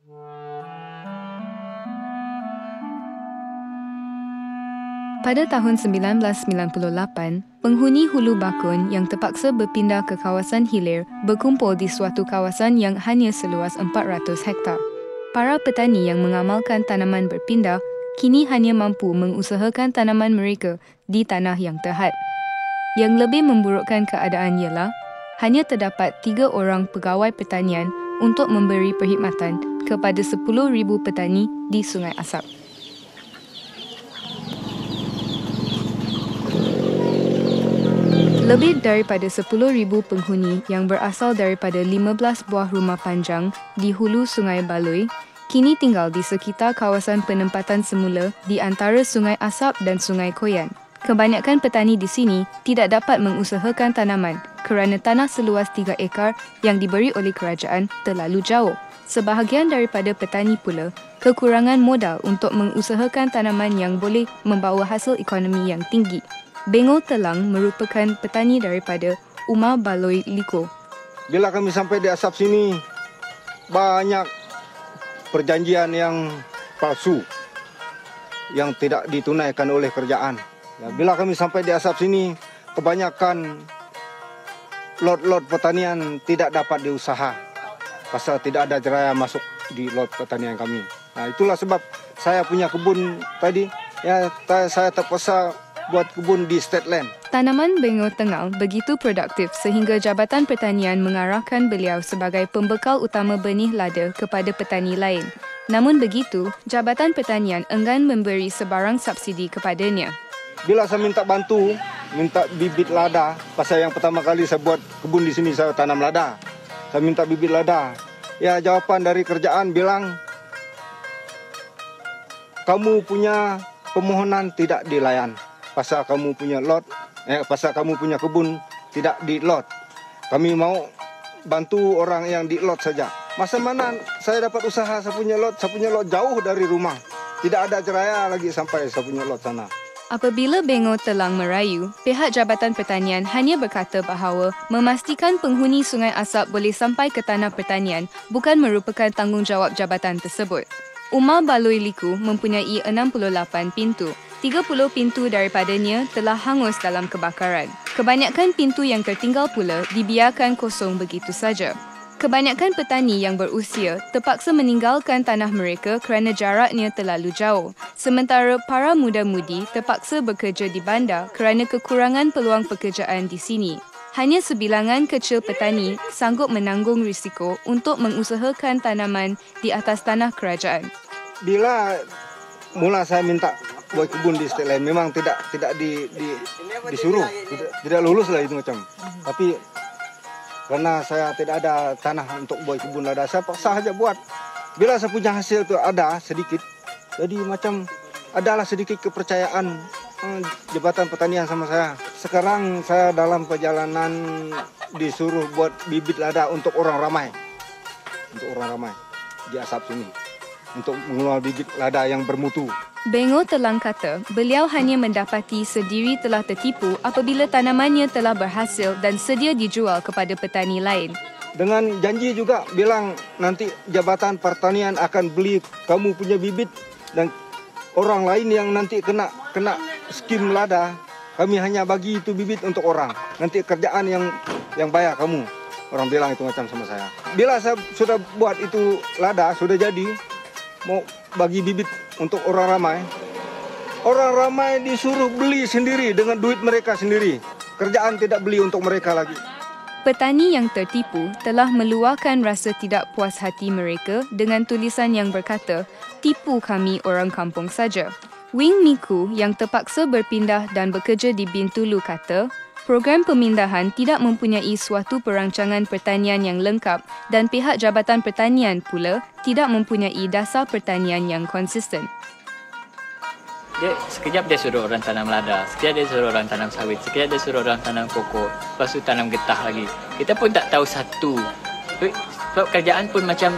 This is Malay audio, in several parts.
Pada tahun 1998, penghuni Hulu Bakun yang terpaksa berpindah ke kawasan hilir berkumpul di suatu kawasan yang hanya seluas 400 hektar. Para petani yang mengamalkan tanaman berpindah kini hanya mampu mengusahakan tanaman mereka di tanah yang terhad. Yang lebih memburukkan keadaan ialah hanya terdapat 3 orang pegawai pertanian untuk memberi perkhidmatan kepada 10,000 petani di Sungai Asap. Lebih daripada 10,000 penghuni yang berasal daripada 15 buah rumah panjang di hulu Sungai Baloi kini tinggal di sekitar kawasan penempatan semula di antara Sungai Asap dan Sungai Koyan. Kebanyakan petani di sini tidak dapat mengusahakan tanaman kerana tanah seluas 3 ekar yang diberi oleh kerajaan terlalu jauh. Sebahagian daripada petani pula kekurangan modal untuk mengusahakan tanaman yang boleh membawa hasil ekonomi yang tinggi. Bengo Telang merupakan petani daripada Umar Baloi Liko. Bila kami sampai di Asap sini, banyak perjanjian yang palsu yang tidak ditunaikan oleh kerajaan. Ya, bila kami sampai di Asap sini, kebanyakan lot-lot pertanian tidak dapat diusaha pasal tidak ada jeraya masuk di lot pertanian kami. Nah, itulah sebab saya punya kebun tadi, ya saya terpaksa buat kebun di state land. Tanaman bengo tengal begitu produktif sehingga Jabatan Pertanian mengarahkan beliau sebagai pembekal utama benih lada kepada petani lain. Namun begitu, Jabatan Pertanian enggan memberi sebarang subsidi kepadanya. Bila saya minta bantu, minta bibit lada, pasal yang pertama kali saya buat kebun di sini saya tanam lada. Saya minta bibit lada. Ya, jawapan dari kerajaan bilang kamu punya permohonan tidak dilayan. Pasal kamu punya pasal kamu punya kebun tidak di lot. Kami mau bantu orang yang di lot saja. Masa mana saya dapat usaha saya punya lot jauh dari rumah. Tidak ada jeraya lagi sampai saya punya lot sana. Apabila Bengo Telang merayu, pihak Jabatan Pertanian hanya berkata bahawa memastikan penghuni Sungai Asap boleh sampai ke tanah pertanian bukan merupakan tanggungjawab jabatan tersebut. Umar Baloi Liku mempunyai 68 pintu. 30 pintu daripadanya telah hangus dalam kebakaran. Kebanyakan pintu yang tertinggal pula dibiarkan kosong begitu saja. Kebanyakan petani yang berusia terpaksa meninggalkan tanah mereka kerana jaraknya terlalu jauh. Sementara para muda-mudi terpaksa bekerja di bandar kerana kekurangan peluang pekerjaan di sini. Hanya sebilangan kecil petani sanggup menanggung risiko untuk mengusahakan tanaman di atas tanah kerajaan. Bila mula saya minta buat kebun di state land, memang tidak disuruh, tidak lulus lah itu macam. Tapi karena saya tidak ada tanah untuk buat kebun lada, saya paksa saja buat. Bila saya punya hasil itu ada sedikit, jadi macam adalah sedikit kepercayaan Jabatan Pertanian sama saya. Sekarang saya dalam perjalanan disuruh buat bibit lada untuk orang ramai di Asap sini, untuk mengeluarkan bibit lada yang bermutu. Bengo Telang kata beliau hanya mendapati sendiri telah tertipu apabila tanamannya telah berhasil dan sedia dijual kepada petani lain. Dengan janji juga bilang nanti Jabatan Pertanian akan beli kamu punya bibit dan orang lain yang nanti kena skim lada, kami hanya bagi itu bibit untuk orang. Nanti kerjaan yang bayar kamu. Orang bilang itu macam sama saya. Bila saya sudah buat itu lada, sudah jadi, mau bagi bibit untuk orang ramai disuruh beli sendiri dengan duit mereka sendiri. Kerjaan tidak beli untuk mereka lagi. Petani yang tertipu telah meluahkan rasa tidak puas hati mereka dengan tulisan yang berkata, "Tipu kami orang kampung saja." Wing Miku yang terpaksa berpindah dan bekerja di Bintulu kata, program pemindahan tidak mempunyai suatu perancangan pertanian yang lengkap dan pihak Jabatan Pertanian pula tidak mempunyai dasar pertanian yang konsisten. Sekejap dia suruh orang tanam lada, sekejap dia suruh orang tanam sawit, sekejap dia suruh orang tanam pokok, lepas tu tanam getah lagi. Kita pun tak tahu satu. Sebab kerjaan pun macam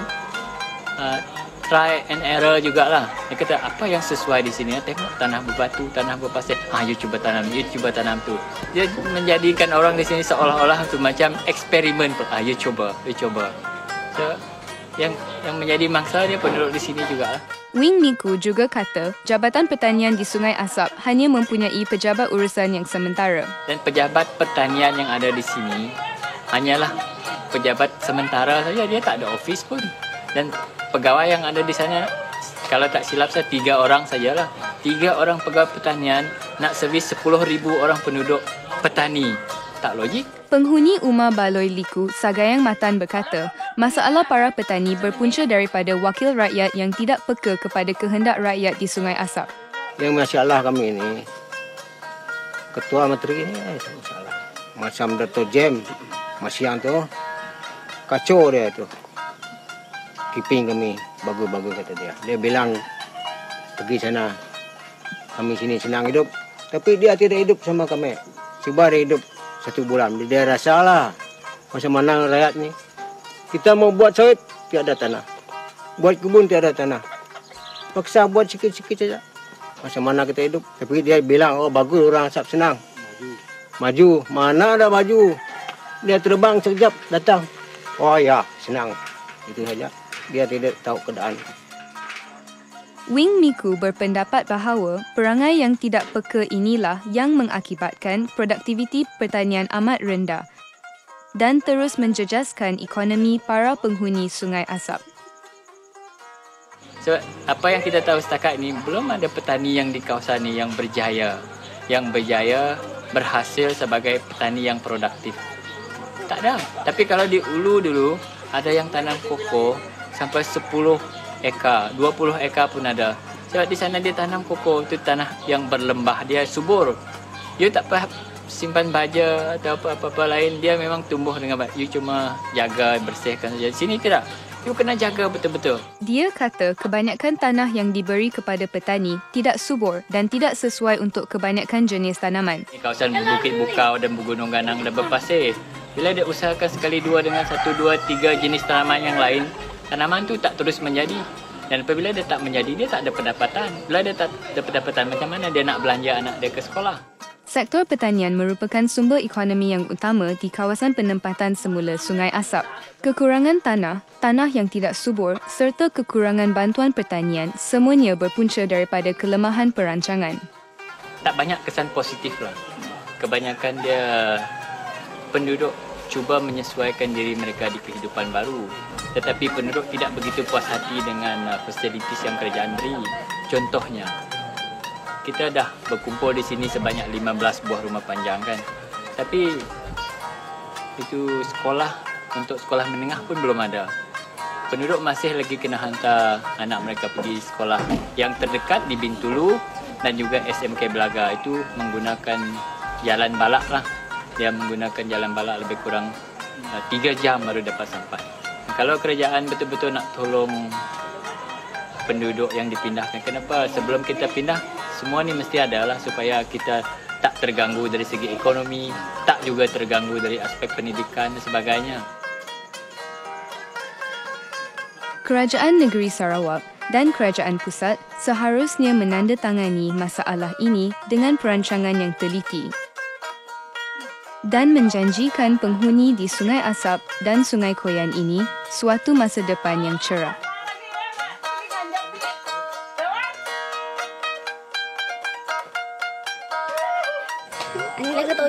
try and error jugalah. Dia kata apa yang sesuai di sini, tengok tanah berbatu, tanah berpasir. You cuba tanam tu. Dia menjadikan orang di sini seolah-olah tu macam eksperimen. You cuba. So yang menjadi mangsa dia penduduk di sini juga lah. Wing Miku juga kata Jabatan Pertanian di Sungai Asap hanya mempunyai pejabat urusan yang sementara. Dan pejabat pertanian yang ada di sini hanyalah pejabat sementara saja, dia tak ada office pun. Dan pegawai yang ada di sana, kalau tak silap saya 3 orang sajalah. 3 orang pegawai pertanian nak servis 10,000 orang penduduk petani. Tak logik. Penghuni Umar Baloi Liku, Sagayang Matan berkata, masalah para petani berpunca daripada wakil rakyat yang tidak peka kepada kehendak rakyat di Sungai Asap. Yang masalah kami ini, Ketua Menteri ini masalah. Macam Dato' Jem, Masiang tu, kacau dia tu. Keeping kami, bagus-bagus kata dia. Dia bilang, pergi sana, kami sini senang hidup. Tapi dia tidak hidup sama kami. Cuba dia hidup 1 bulan. Dia rasalah macam mana rakyat ni. Kita mau buat sawit, tiada tanah. Buat kebun, tiada tanah. Paksa buat sikit-sikit saja. Macam mana kita hidup. Tapi dia bilang, oh bagus orang Asap senang. Maju. Mana ada maju. Dia terbang sekejap, datang. Oh ya, senang. Itu saja. Dia tidak tahu keadaan. Wing Miku berpendapat bahawa perangai yang tidak peka inilah yang mengakibatkan produktiviti pertanian amat rendah dan terus menjejaskan ekonomi para penghuni Sungai Asap. Sebab apa yang kita tahu setakat ini, belum ada petani yang di kawasan ini yang berjaya. Yang berjaya berhasil sebagai petani yang produktif. Tak ada. Tapi kalau di Ulu dulu, ada yang tanam koko sampai 10 ekar, 20 ekar pun ada. Sebab di sana dia tanam koko, itu tanah yang berlembah, dia subur. You tak payah simpan baja atau apa-apa lain, dia memang tumbuh dengan baik. You cuma jaga, bersihkan saja. Di sini tidak. You kena jaga betul-betul. Dia kata kebanyakan tanah yang diberi kepada petani tidak subur dan tidak sesuai untuk kebanyakan jenis tanaman. Di kawasan Bukit Bukau dan Gunung Ganang dan berpasir, bila dia usahakan sekali dua dengan 1, 2, 3 jenis tanaman yang lain, tanaman tu tak terus menjadi. Dan apabila dia tak menjadi, dia tak ada pendapatan. Bila dia tak ada pendapatan, macam mana dia nak belanja anak dia ke sekolah? Sektor pertanian merupakan sumber ekonomi yang utama di kawasan penempatan semula Sungai Asap. Kekurangan tanah, tanah yang tidak subur serta kekurangan bantuan pertanian semuanya berpunca daripada kelemahan perancangan. Tak banyak kesan positif lah. Kebanyakan dia penduduk cuba menyesuaikan diri mereka di kehidupan baru. Tetapi penduduk tidak begitu puas hati dengan fasilitis yang kerajaan beri. Contohnya, kita dah berkumpul di sini sebanyak 15 buah rumah panjang kan. Tapi itu sekolah, untuk sekolah menengah pun belum ada. Penduduk masih lagi kena hantar anak mereka pergi sekolah yang terdekat di Bintulu dan juga SMK Belaga. Itu menggunakan jalan balak lah. Dia menggunakan jalan balak lebih kurang 3 jam baru dapat sampai. Kalau kerajaan betul-betul nak tolong penduduk yang dipindahkan, kenapa sebelum kita pindah, semua ni mesti ada lah supaya kita tak terganggu dari segi ekonomi, tak juga terganggu dari aspek pendidikan dan sebagainya. Kerajaan Negeri Sarawak dan Kerajaan Pusat seharusnya menandatangani masalah ini dengan perancangan yang teliti dan menjanjikan penghuni di Sungai Asap dan Sungai Koyan ini suatu masa depan yang cerah. Ini lagi tahu